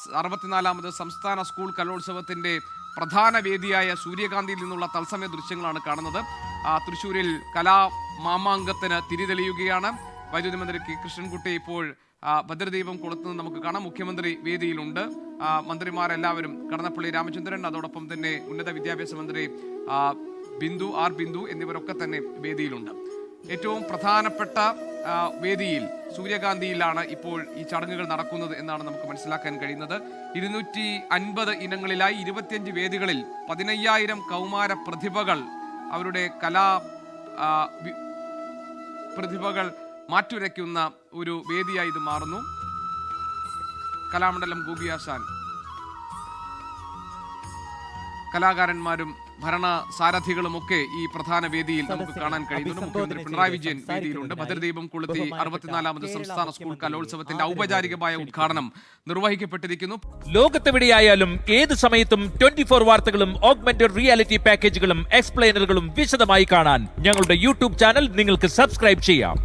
64ാമത് സംസ്ഥാന സ്കൂൾ കലോത്സവത്തിന്റെ പ്രധാന വേദിയായ സൂര്യകാന്തിയിൽ നിന്നുള്ള തത്സമയ ദൃശ്യങ്ങളാണ് കാണുന്നത്. തൃശ്ശൂരിൽ കലാമാമാങ്കത്തിന് തിരിതെളിയുകയാണ്. വൈദ്യുതി മന്ത്രി കെ കൃഷ്ണൻകുട്ടി ഇപ്പോൾ ഭദ്രദീപം കൊളുത്തുന്നത് നമുക്ക് കാണാം. മുഖ്യമന്ത്രി വേദിയിലുണ്ട്. മന്ത്രിമാരെല്ലാവരും കടന്നപ്പള്ളി രാമചന്ദ്രൻ, അതോടൊപ്പം തന്നെ ഉന്നത വിദ്യാഭ്യാസ മന്ത്രി ബിന്ദു എന്നിവരൊക്കെ തന്നെ വേദിയിലുണ്ട്. ഏറ്റവും പ്രധാനപ്പെട്ട വേദിയിൽ സൂര്യകാന്തിയിലാണ് ഇപ്പോൾ ഈ ചടങ്ങുകൾ നടക്കുന്നത് എന്നാണ് നമുക്ക് മനസ്സിലാക്കാൻ കഴിയുന്നത്. 250 ഇനങ്ങളിലായി 25 വേദികളിൽ 15,000 കൗമാര പ്രതിഭകൾ അവരുടെ പ്രതിഭകൾ മാറ്റുരയ്ക്കുന്ന ഒരു വേദിയായി ഇത് മാറുന്നു. കലാമണ്ഡലം ഗോപിയാശാൻ, കലാകാരന്മാരും ഭരണ സാരഥികളുമൊക്കെ ഈ പ്രധാന വേദിയിൽ നമുക്ക് കാണാൻ കഴിയുന്നുണ്ട്. മുഖ്യമന്ത്രി പിണറായി വിജയൻ വേദിയിലുണ്ട്. ഭദ്രദീപം കൊളുത്തി 64ാമത് സംസ്ഥാന സ്കൂൾ കലോത്സവത്തിന്റെ ഔപചാരികമായ ഉദ്ഘാടനം നിർവഹിക്കപ്പെട്ടിരിക്കുന്നു. ലോകത്തെവിടെയായാലും ഏത് സമയത്തും 24 വാർത്തകളും ഓഗ്മെന്റഡ് റിയാലിറ്റി പാക്കേജുകളും എക്സ്പ്ലെയിനറുകളും വിശദമായി കാണാൻ ഞങ്ങളുടെ യൂട്യൂബ് ചാനൽ നിങ്ങൾക്ക് സബ്സ്ക്രൈബ് ചെയ്യാം.